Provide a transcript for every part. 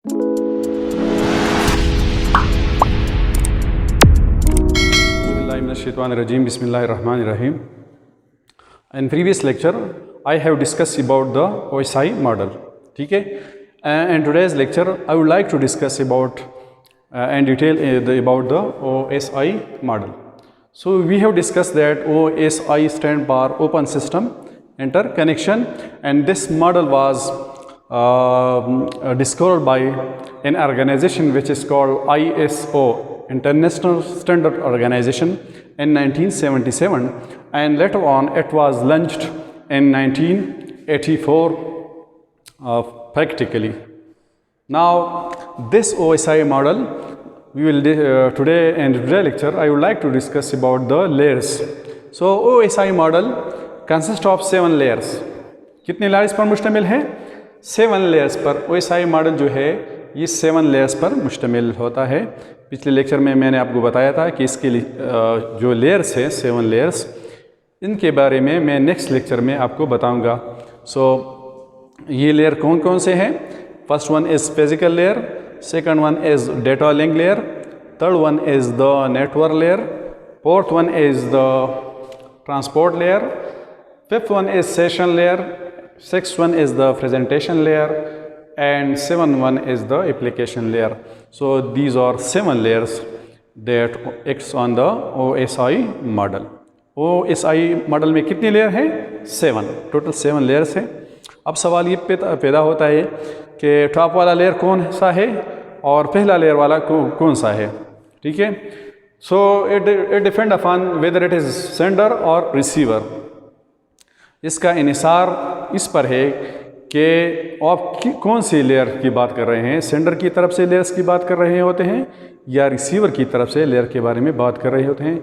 Bismillahirrahmanirrahim. Bismillahirrahmanirrahim. In previous lecture, I have discussed about the OSI model. ठीक है? In today's lecture, I would like to discuss about in detail about the OSI model. So we have discussed that OSI stands for Open System Interconnection, and this model was discovered by an organization which is called ISO, International Standard Organization, in 1977, and later on it was launched in 1984 practically. Now this OSI model we will today in today's lecture I would like to discuss about the layers. So OSI model consists of 7 layers. कितने layers पर मुश्तमिल है? 7 layers पर OSI model जो है ये 7 layers पर मुश्तमिल होता है। पिछले लेक्चर में मैंने आपको बताया था कि इसके जो लेयर्स है 7 लेयर्स, इनके बारे में मैं नेक्स्ट लेक्चर में आपको बताऊंगा। सो ये लेयर कौन कौन से हैं? First one is physical layer, second one is data link layer, third one is the network layer, fourth one is the transport layer, fifth one is session layer, sixth one is the presentation layer, and seventh one is the application layer. So these are 7 layers that acts on the OSI model. OSI model में कितनी layer है? 7, total 7 layers है। अब सवाल ये पैदा होता है कि टॉप वाला लेयर कौन सा है और पहला लेयर वाला कौन सा है, ठीक है? So it depend upon whether it is sender और रिसीवर। इसका इन्हिसार इस पर है कि आप कौन सी लेयर की बात कर रहे हैं, सेंडर की तरफ से लेयर्स की बात कर रहे होते हैं या रिसीवर की तरफ से लेयर के बारे में बात कर रहे होते हैं।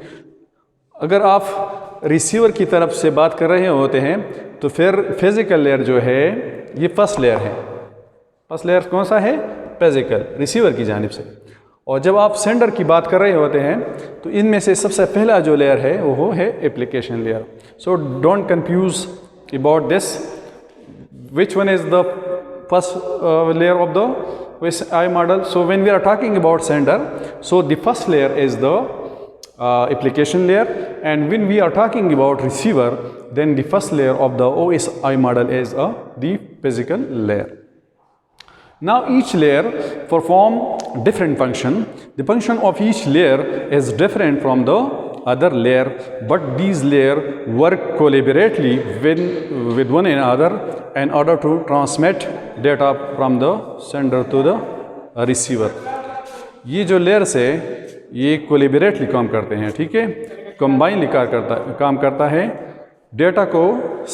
अगर आप रिसीवर की तरफ से बात कर रहे होते हैं तो फिर फिजिकल लेयर जो है ये फर्स्ट लेयर है। फर्स्ट लेयर कौन सा है? फिजिकल, रिसीवर की जानिब से। और जब आप सेंडर की बात कर रहे होते हैं तो इनमें से सबसे पहला जो लेयर है वो है application layer. So don't confuse about this, which one is the first layer of the OSI model. So when we are talking about sender, so the first layer is the application layer, and when we are talking about receiver, then the first layer of the OSI model is the physical layer. Now each layer perform different function. The function of each layer is different from the other layer, but these layers work collaboratively with one another in order to transmit data from the sender to the receiver. ये जो layers है ये कोलेबरेटली काम करते हैं, ठीक है? Combinedly काम करता है डेटा को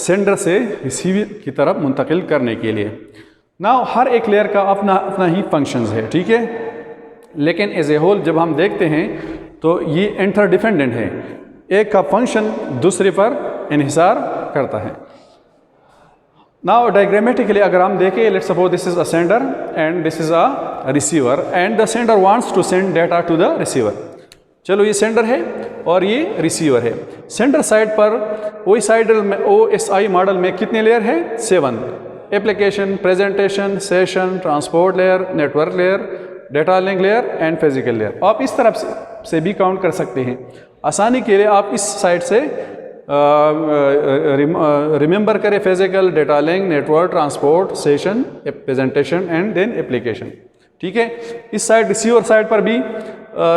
सेंडर से रिसीवर की तरफ मुंतकिल करने के लिए। नाउ हर एक लेयर का अपना अपना ही फंक्शंस है, ठीक है? लेकिन एज ए होल जब हम देखते हैं तो ये इंटरडिपेंडेंट है, एक का फंक्शन दूसरे पर इन्हिसार करता है। नाउ डायग्रामेटिकली अगर हम देखें, let's suppose this is a sender and this is a receiver, and the sender wants to send data to the receiver. चलो ये सेंडर है और ये रिसीवर है। सेंडर साइड पर OSI मॉडल में कितने लेयर है? 7। Application, presentation, session, transport layer, network layer, data link layer and physical layer. आप इस तरफ से भी काउंट कर सकते हैं। आसानी के लिए आप इस साइड से रिमेंबर करें physical, data link, network, transport, session, presentation and then application, ठीक है? इस साइड रिसीवर साइड पर भी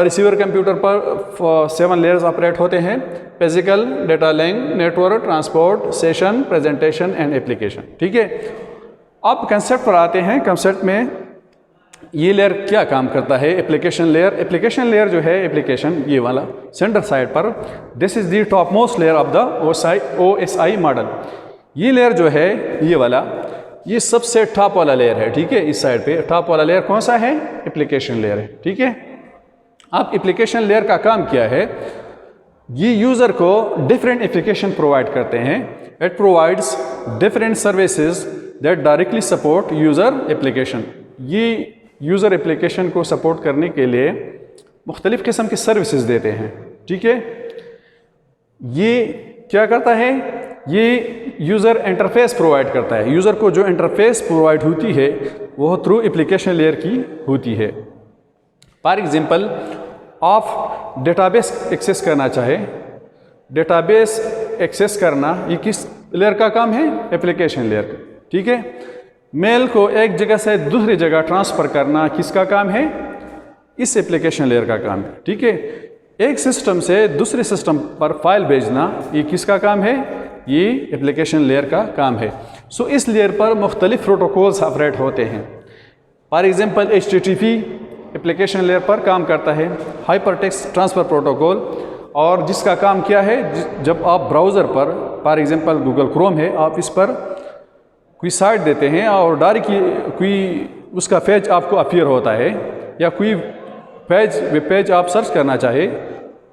रिसीवर कंप्यूटर पर 7 लेयर्स ऑपरेट होते हैं: physical, data link, network, transport, session, presentation and application, ठीक है? अब कंसेप्ट पर आते हैं। कंसेप्ट में ये लेयर क्या काम करता है? Application layer. एप्लीकेशन लेयर जो है एप्लीकेशन ये वाला सेंटर साइड पर, this is the top most layer of the OSI model. ये लेयर जो है ये वाला, ये सबसे टॉप वाला लेयर है, ठीक है? इस साइड पे टॉप वाला लेयर कौन सा है? एप्लीकेशन लेयर है, ठीक है? अब एप्लीकेशन लेयर का काम क्या है? ये यूज़र को डिफरेंट एप्लीकेशन प्रोवाइड करते हैं। It provides different services that directly support user application. ये यूज़र एप्लीकेशन को सपोर्ट करने के लिए मुख्तलिफ़ किस्म की सर्विसेज देते हैं, ठीक है? ये क्या करता है? ये यूज़र इंटरफेस प्रोवाइड करता है। यूज़र को जो इंटरफेस प्रोवाइड होती है वह थ्रू एप्लीकेशन लेयर की होती है। फॉर एग्जांपल, आप डेटाबेस एक्सेस करना चाहे, डेटाबेस एक्सेस करना ये किस लेयर का काम है? एप्लीकेशन लेयर का। ठीक है। मेल को एक जगह से दूसरी जगह ट्रांसफ़र करना किसका काम है? इस एप्लीकेशन लेयर का काम है। ठीक है। एक सिस्टम से दूसरे सिस्टम पर फाइल भेजना ये किसका काम है? ये एप्लीकेशन लेयर का काम है। सो इस लेयर पर मुख्तलिफ प्रोटोकॉल्स ऑपरेट होते हैं। For example, HTTP application layer पर काम करता है, हाइपरटेक्स्ट ट्रांसफ़र प्रोटोकॉल, और जिसका काम क्या है? जब आप ब्राउज़र पर, फॉर एग्जांपल गूगल क्रोम है, आप इस पर कोई साइट देते हैं और डायरेक्टली कोई उसका पेज आपको अपीयर होता है, या कोई वेब पेज आप सर्च करना चाहे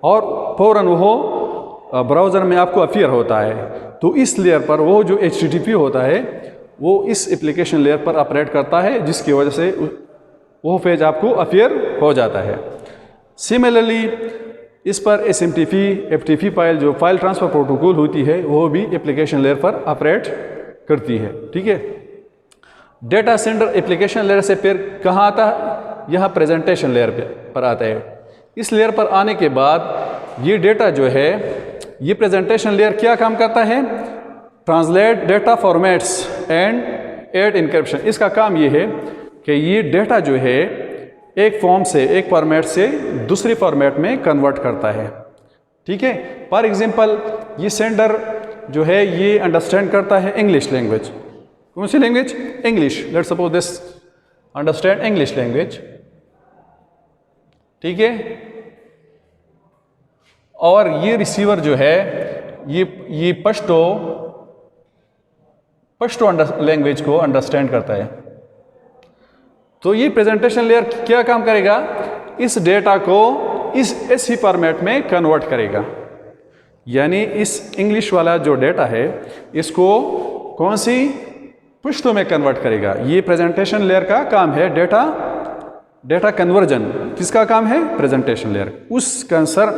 और फ़ौरन वो ब्राउज़र में आपको अपीयर होता है, तो इस लेयर पर वो जो HTTP होता है वो इस एप्लीकेशन लेयर पर ऑपरेट करता है, जिसकी वजह से वो पेज आपको अपीयर हो जाता है। सिमिलरली इस पर SMTP, FTP फाइल, जो फाइल ट्रांसफ़र प्रोटोकॉल होती है, वो भी एप्लीकेशन लेयर पर ऑपरेट करती है। ठीक है। डेटा सेंडर एप्लीकेशन लेयर से फिर कहाँ आता है? यहाँ प्रेजेंटेशन लेयर पर आता है। इस लेयर पर आने के बाद ये डेटा जो है, ये प्रेजेंटेशन लेयर क्या काम करता है? Translate data formats and add encryption. इसका काम ये है कि ये डेटा जो है एक फॉर्म से, एक फॉर्मेट से दूसरी फॉर्मेट में कन्वर्ट करता है। ठीक है। फॉर एग्जांपल, ये सेंडर जो है ये अंडरस्टैंड करता है इंग्लिश लैंग्वेज। कौन सी language? English. Let's suppose this understand English language. ठीक है। और ये रिसीवर जो है ये पश्तो लैंग्वेज को अंडरस्टैंड करता है। तो ये प्रेजेंटेशन लेयर क्या काम करेगा? इस डेटा को इस ऐसी फॉर्मेट में कन्वर्ट करेगा। यानी इस इंग्लिश वाला जो डेटा है इसको कौन सी पश्तो में कन्वर्ट करेगा। ये प्रेजेंटेशन लेयर का काम है। डेटा कन्वर्जन किसका काम है? Presentation layer.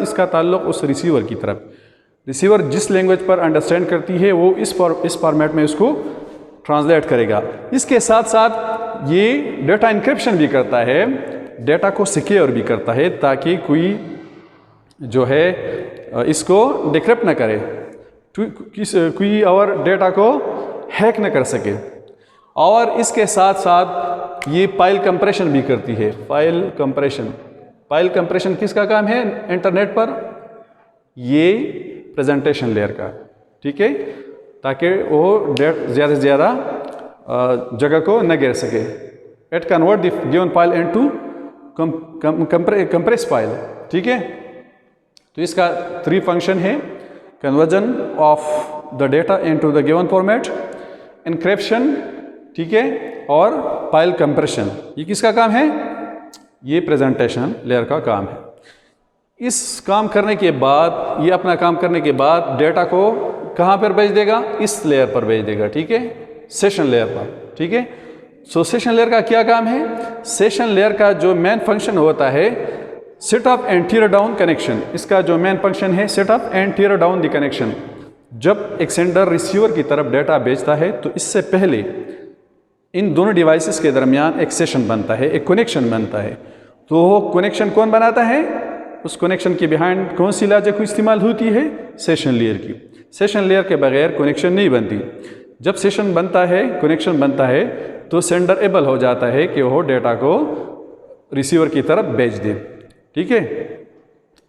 इसका ताल्लुक उस रिसीवर की तरफ। रिसीवर जिस लैंग्वेज पर अंडरस्टैंड करती है वो इस फॉर्मेट में उसको ट्रांसलेट करेगा। इसके साथ साथ ये डेटा इंक्रिप्शन भी करता है, डेटा को सिक्योर भी करता है, ताकि कोई जो है इसको डिक्रिप्ट न करे, कोई और डेटा को हैक न कर सके। और इसके साथ साथ ये फाइल कंप्रेशन भी करती है। फाइल कंप्रेशन किसका काम है इंटरनेट पर? ये प्रेजेंटेशन लेयर का। ठीक है। ताकि वो ज़्यादा से ज़्यादा जगह को न घेर सके। It convert the given file into compress file. ठीक है। तो इसका 3 फंक्शन है: conversion of the data into the given format, encryption, ठीक है, और फाइल कंप्रेशन। ये किसका काम है? ये प्रेजेंटेशन लेयर का काम है। इस काम करने के बाद, ये अपना काम करने के बाद डेटा को कहाँ पर भेज देगा? इस लेयर पर भेज देगा। ठीक है। सेशन लेयर पर। ठीक है। सो सेशन लेयर का क्या काम है? सेशन लेयर का जो मेन फंक्शन होता है set up and tear down connection. इसका जो मेन फंक्शन है set up and tear down the connection. जब एक सेंडर रिसीवर की तरफ डेटा भेजता है तो इससे पहले इन दोनों डिवाइसेस के दरमियान एक सेशन बनता है, एक कनेक्शन बनता है। तो वो कनेक्शन कौन बनाता है? उस कनेक्शन के बिहाइंड कौन सी लॉजिक इस्तेमाल होती है? सेशन लेयर की। सेशन लेयर के बगैर कनेक्शन नहीं बनती। जब सेशन बनता है, कनेक्शन बनता है, तो सेंडर एबल हो जाता है कि वो डेटा को रिसीवर की तरफ भेज दे। ठीक है।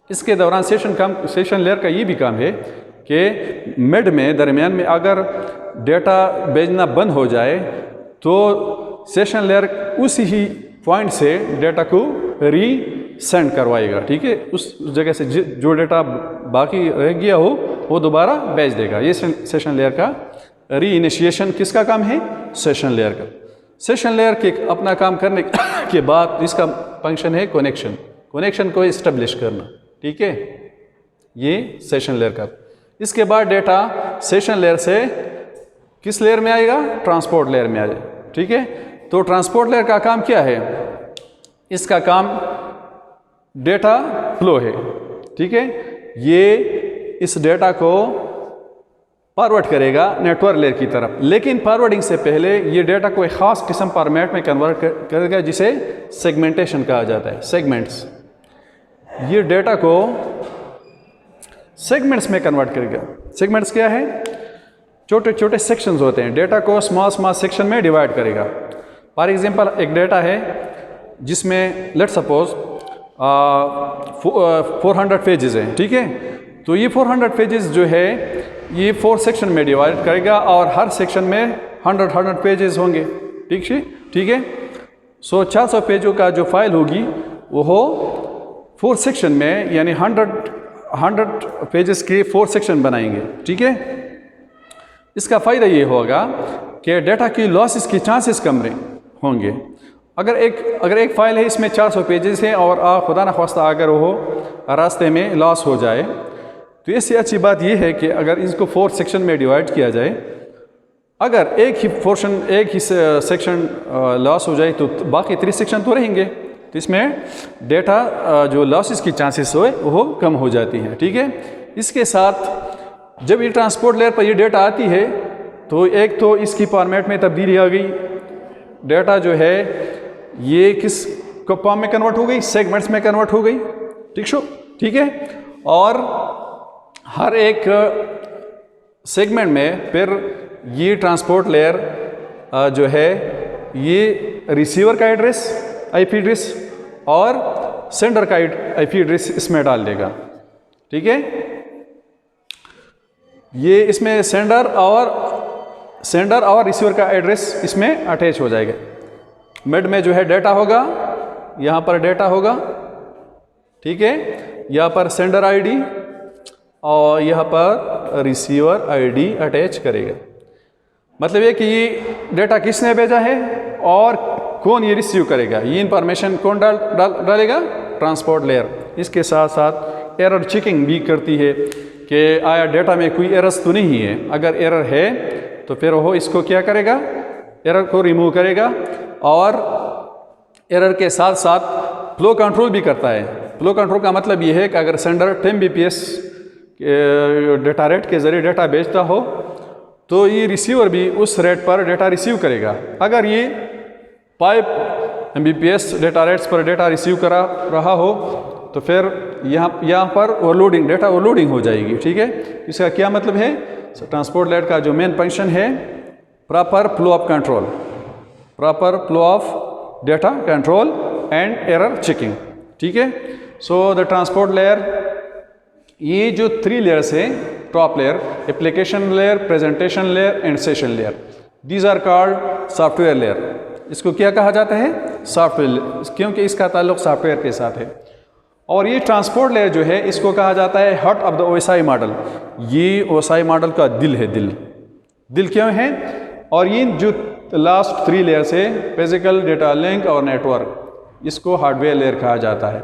इसके दौरान सेशन लेयर का ये भी काम है कि मिड में, दरमियान में अगर डेटा भेजना बंद हो जाए तो सेशन लेयर उसी ही पॉइंट से डेटा को रीसेंड करवाएगा। ठीक है। उस जगह से जो डेटा बाकी रह गया हो वो दोबारा भेज देगा। ये सेशन लेयर का री इनिशिएशन किसका काम है? सेशन लेयर का। सेशन लेयर के अपना काम करने के बाद इसका फंक्शन है कनेक्शन को इस्टेब्लिश करना। ठीक है। ये सेशन लेयर का। इसके बाद डेटा सेशन लेयर से किस लेयर में आएगा? ट्रांसपोर्ट लेयर में आ जाए। ठीक है। तो ट्रांसपोर्ट लेयर का काम क्या है? इसका काम डेटा फ्लो है। ठीक है। ये इस डेटा को फॉरवर्ड करेगा नेटवर्क लेयर की तरफ। लेकिन फॉरवर्डिंग से पहले ये डेटा को एक ख़ास किस्म फॉर्मेट में कन्वर्ट करेगा जिसे सेगमेंटेशन कहा जाता है। सेगमेंट्स, ये डेटा को सेगमेंट्स में कन्वर्ट करेगा। सेगमेंट्स क्या है? छोटे छोटे सेक्शंस होते हैं, डेटा को स्मॉल स्मॉल सेक्शन में डिवाइड करेगा। फॉर एग्जांपल एक डेटा है जिसमें लेट्स सपोज 400 पेजेस हैं, ठीक है। तो ये 400 पेजेस जो है ये 4 सेक्शन में डिवाइड करेगा और हर सेक्शन में 100 पेजेस होंगे, ठीक है। सो 400 पेजों का जो फाइल होगी वो हो 4 सेक्शन में, यानी 100 पेजेस के 4 सेक्शन बनाएंगे, ठीक है। इसका फ़ायदा ये होगा कि डेटा की लॉसेस की चांसेस कम होंगे। अगर एक फ़ाइल है इसमें 400 पेजेस हैं और खुदा न खास्ता अगर वो रास्ते में लॉस हो जाए, तो इससे अच्छी बात यह है कि अगर इसको 4 सेक्शन में डिवाइड किया जाए, अगर एक ही सेक्शन लॉस हो जाए तो बाकी 3 सेक्शन तो रहेंगे। तो इसमें डेटा जो लॉसेस की चांसेस हो वो कम हो जाती हैं, ठीक है। इसके साथ जब ये ट्रांसपोर्ट लेयर पर ये डेटा आती है तो एक तो इसकी फॉर्मेट में तब्दीली आ गई, डेटा जो है ये किस फॉर्म में कन्वर्ट हो गई? सेगमेंट्स में कन्वर्ट हो गई, ठीक है। और हर एक सेगमेंट में फिर ये ट्रांसपोर्ट लेयर जो है ये रिसीवर का एड्रेस, आईपी एड्रेस और सेंडर का आईपी एड्रेस इसमें डाल देगा, ठीक है। ये इसमें सेंडर और रिसीवर का एड्रेस इसमें अटैच हो जाएगा। मिड में जो है डेटा होगा, यहाँ पर डेटा होगा, ठीक है। यहाँ पर सेंडर आईडी और यहाँ पर रिसीवर आईडी अटैच करेगा। मतलब ये कि ये डेटा किसने भेजा है और कौन ये रिसीव करेगा, ये इंफॉर्मेशन कौन डालेगा? Transport layer. इसके साथ साथ एरर चेकिंग भी करती है कि आया डेटा में कोई एरर्स तो नहीं है। अगर एरर है तो फिर वो इसको क्या करेगा? एरर को रिमूव करेगा। और एरर के साथ साथ फ्लो कंट्रोल भी करता है। फ्लो कंट्रोल का मतलब ये है कि अगर सेंडर 10 bps डेटा रेट के ज़रिए डेटा भेजता हो तो ये रिसीवर भी उस रेट पर डेटा रिसीव करेगा। अगर ये 5 mbps डेटा रेट्स पर डेटा रिसीव करा रहा हो तो फिर यहाँ पर ओवरलोडिंग, डेटा ओवरलोडिंग हो जाएगी, ठीक है। इसका क्या मतलब है? ट्रांसपोर्ट लेयर का जो मेन फंक्शन है proper flow of control, proper flow of data control and error checking, ठीक है। सो द ट्रांसपोर्ट लेयर, ये जो 3 लेयर्स है, top layer, application layer, presentation layer and session layer, these are called software layer. इसको क्या कहा जाता है? सॉफ्टवेयर, क्योंकि इसका ताल्लुक सॉफ्टवेयर के साथ है। और ये ट्रांसपोर्ट लेयर जो है इसको कहा जाता है heart of the OSI model. ये OSI मॉडल का दिल है। दिल क्यों है? और ये जो लास्ट 3 लेयर्स है, फिजिकल, डेटा लिंक और नेटवर्क, इसको हार्डवेयर लेयर कहा जाता है।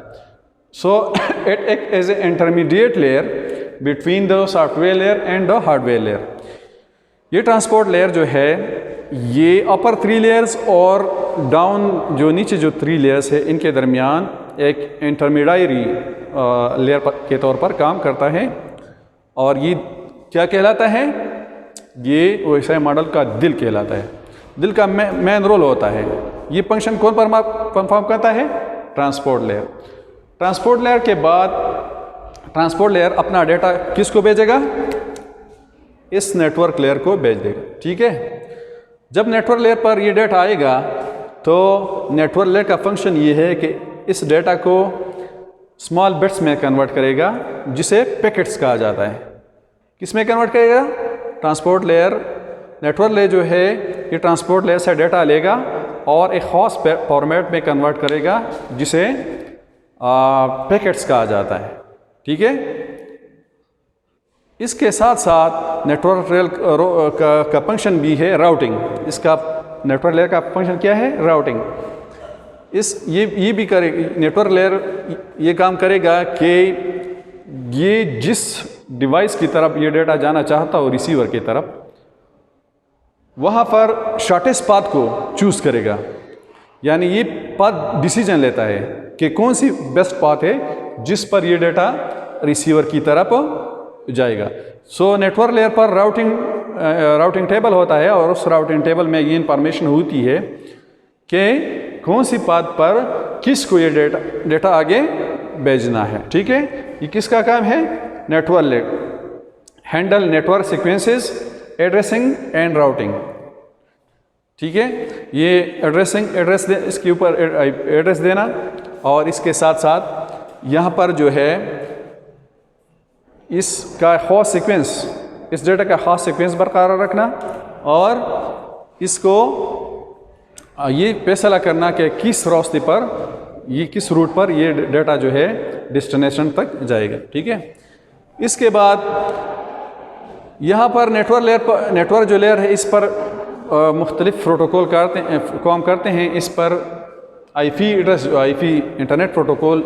So it act as a intermediate layer between the software layer and the hardware layer. ये ट्रांसपोर्ट लेयर जो है ये अपर 3 लेयर्स और डाउन जो नीचे जो 3 लेयर्स है इनके दरमियान एक इंटरमीडिएरी लेयर के तौर पर काम करता है। और ये क्या कहलाता है? ये OSI मॉडल का दिल कहलाता है। दिल का मेन रोल होता है। ये फंक्शन कौन परफॉर्म करता है? Transport layer. ट्रांसपोर्ट लेयर के बाद ट्रांसपोर्ट लेयर अपना डेटा किसको भेजेगा? इस नेटवर्क लेयर को भेज देगा, ठीक है। जब नेटवर्क लेयर पर ये डेटा आएगा तो नेटवर्क लेयर का फंक्शन ये है कि इस डेटा को स्मॉल बिट्स में कन्वर्ट करेगा जिसे पैकेट्स कहा जाता है। किस में कन्वर्ट करेगा? ट्रांसपोर्ट लेयर, नेटवर्क लेयर जो है ये ट्रांसपोर्ट लेयर से डेटा लेगा और एक ख़ास फॉर्मेट में कन्वर्ट करेगा जिसे पैकेट्स कहा जाता है, ठीक है। इसके साथ साथ नेटवर्क लेयर का फंक्शन भी है राउटिंग। इसका नेटवर्क लेयर का फंक्शन क्या है? राउटिंग। ये भी करेगा, नेटवर्क लेयर ये काम करेगा कि ये जिस डिवाइस की तरफ ये डेटा जाना चाहता हो, रिसीवर की तरफ, वहाँ पर शॉर्टेस्ट पाथ को चूज़ करेगा। यानी ये पाथ डिसीजन लेता है कि कौन सी बेस्ट पाथ है जिस पर ये डेटा रिसीवर की तरफ जाएगा। सो नेटवर्क लेयर पर राउटिंग टेबल होता है और उस राउटिंग टेबल में ये इंफॉर्मेशन होती है कि कौन सी पाथ पर किसको ये डेटा आगे भेजना है। ठीक है, ये किसका काम है? Network layer handle network sequences, addressing and routing. ठीक है, ये इसके ऊपर एड्रेस देना और इसके साथ साथ यहाँ पर जो है इसका खास सीक्वेंस, इस डेटा का खास सीक्वेंस बरकरार रखना और इसको ये फैसला करना कि किस रास्ते पर, ये किस रूट पर ये डेटा जो है डेस्टिनेशन तक जाएगा। ठीक है, इसके बाद यहाँ पर नेटवर्क जो लेयर है इस पर मुख्तलिफ प्रोटोकॉल काम करते हैं। इस पर IP address, IP internet protocol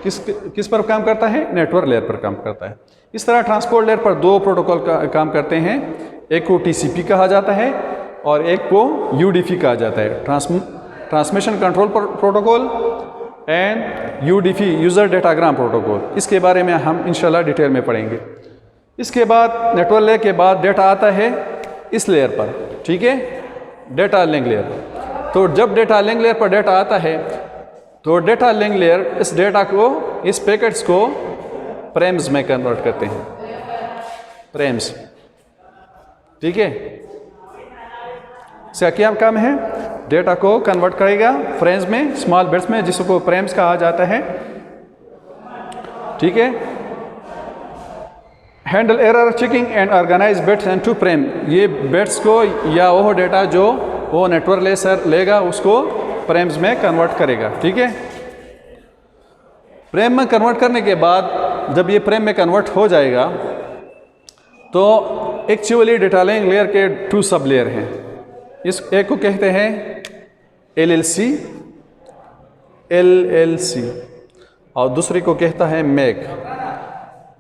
किस पर काम करता है? नेटवर्क लेयर पर काम करता है। इस तरह ट्रांसपोर्ट लेयर पर दो प्रोटोकॉल काम करते हैं, एक को टीसीपी कहा जाता है और एक को यूडीपी कहा जाता है, transmission control protocol and UDP, user datagram protocol. इसके बारे में हम इंशाल्लाह डिटेल में पढ़ेंगे। इसके बाद नेटवर्क लेयर के बाद डेटा आता है इस लेयर पर। ठीक है, डेटा लिंक लेयर। तो जब डेटा लिंक लेयर पर डेटा आता है तो डेटा लिंक लेयर इस डेटा को, इस पैकेट्स को फ्रेम्स में कन्वर्ट करते हैं, फ्रेम्स। ठीक है, इसका क्या काम है? डेटा को कन्वर्ट करेगा फ्रेम्स में, स्मॉल बिट्स में, जिसको फ्रेम्स कहा जाता है। ठीक है, handle error checking and organize bits into frame. ये बिट्स को या वो डेटा जो वो नेटवर्क लेयर लेगा उसको फ्रेम्स में कन्वर्ट करेगा। ठीक है, फ्रेम में कन्वर्ट करने के बाद जब ये फ्रेम में कन्वर्ट हो जाएगा तो एक्चुअली डेटा लिंक लेयर के 2 सब लेयर हैं। इस एक को कहते हैं एलएलसी और दूसरी को कहता है मैक,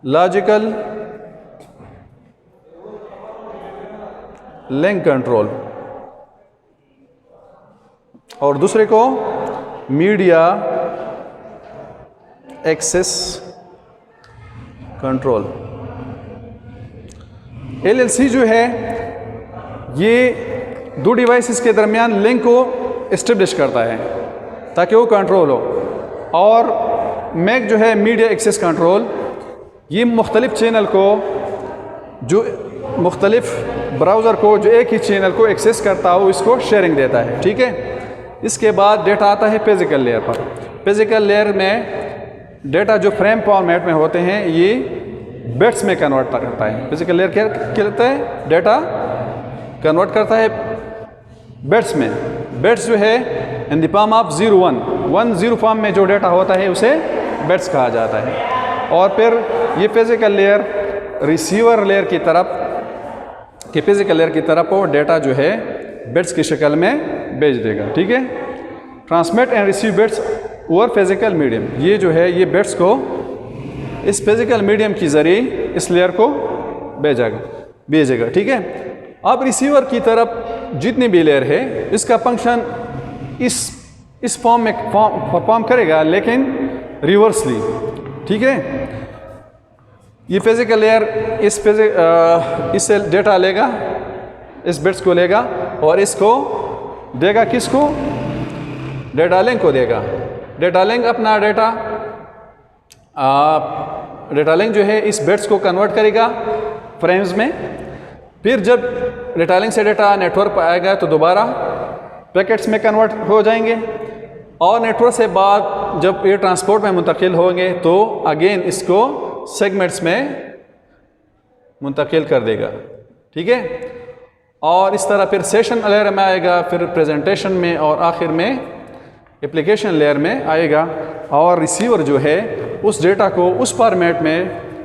लॉजिकल लिंक कंट्रोल, और दूसरे को मीडिया एक्सेस कंट्रोल। एलएलसी जो है ये दो डिवाइसेस के दरमियान लिंक को एस्टेब्लिश करता है ताकि वो कंट्रोल हो, और मैक जो है मीडिया एक्सेस कंट्रोल, ये मुख्तलिफ चैनल को, जो मुख्तलिफ ब्राउज़र को जो एक ही चैनल को एक्सेस करता हो इसको शेयरिंग देता है। ठीक है, इसके बाद डेटा आता है फिजिकल लेयर पर। फिजिकल लेयर में डेटा जो फ्रेम फॉर्मेट में होते हैं ये बिट्स में कन्वर्ट करता है। फिजिकल लेयर क्या कहता है? डेटा कन्वर्ट करता है बिट्स में। बिट्स जो है in the form of 0 form में जो डेटा होता है उसे बिट्स कहा जाता है। और फिर ये फिजिकल लेयर रिसीवर लेयर की तरफ, फिजिकल लेयर की तरफ वो डेटा जो है बिट्स की शक्ल में भेज देगा। ठीक है, transmit and receive bits over physical medium. ये जो है ये बिट्स को इस फिजिकल मीडियम के ज़रिए इस लेयर को भेजेगा। ठीक है, अब रिसीवर की तरफ जितनी भी लेयर है इसका फंक्शन इस फॉर्म में परफॉर्म करेगा, लेकिन रिवर्सली। ठीक है, ये फिजिकल लेयर इससे डेटा लेगा, इस बिट्स को लेगा और इसको देगा किसको? डेटा लिंक को देगा। डेटा लिंक अपना डेटा लिंक जो है इस बिट्स को कन्वर्ट करेगा फ्रेम्स में। फिर जब डेटा लिंक से डेटा नेटवर्क पर आएगा तो दोबारा पैकेट्स में कन्वर्ट हो जाएंगे, और नेटवर्क से बाद जब ये ट्रांसपोर्ट में मुंतकिल होंगे तो अगेन इसको सेगमेंट्स में मुंतकिल कर देगा। ठीक है, और इस तरह फिर सेशन लेयर में आएगा, फिर प्रेजेंटेशन में, और आखिर में एप्लीकेशन लेयर में आएगा। और रिसीवर जो है उस डेटा को उस फॉर्मेट में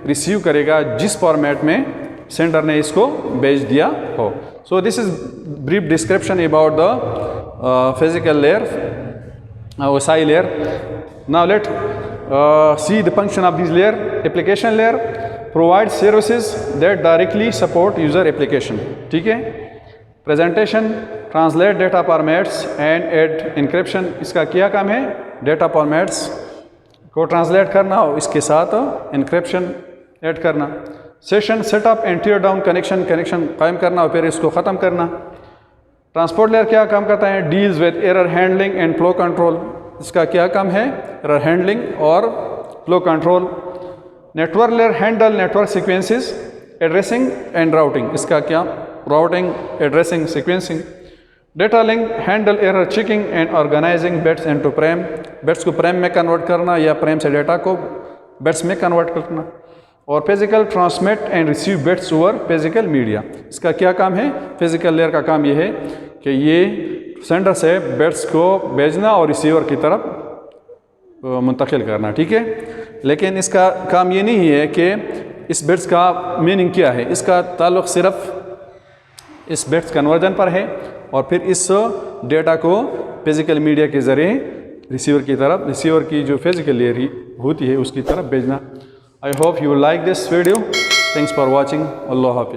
रिसीव करेगा जिस फॉर्मेट में सेंडर ने इसको भेज दिया हो। So this is brief description about the physical layer, OSI layer. Now let see the function of this layer. Application layer provides services that directly support user application. ठीक है, presentation, translate data formats and add encryption, इसका क्या काम है? Data formats को translate करना और इसके साथ इंक्रिप्शन ऐड करना। Session setup and tear down connection कायम करना और फिर इसको ख़त्म करना। ट्रांसपोर्ट लेयर क्या काम करता है? Deals with error handling and flow control. इसका क्या काम है? एरर हैंडलिंग और flow control. Network layer handle network sequences addressing and routing. इसका क्या? Routing, addressing, sequencing. Data link handle error checking and organizing bits into frame. Bits को frame में convert करना या प्रेम से डेटा को बिट्स में कन्वर्ट करना। और physical transmit and receive bits over physical media. इसका क्या काम है? फिजिकल लेयर का काम ये है कि ये सेंडर से बिट्स को भेजना और रिसीवर की तरफ मुंतकिल करना, ठीक है। लेकिन इसका काम ये नहीं है कि इस बिट्स का मीनिंग क्या है। इसका ताल्लुक़ सिर्फ इस बिट्स कन्वर्जन पर है और फिर इस डेटा को फिजिकल मीडिया के ज़रिए रिसीवर की तरफ, रिसीवर की जो फिजिकल लेयर होती है उसकी तरफ भेजना। I hope you will like this video. Thanks for watching. Allah Hafiz.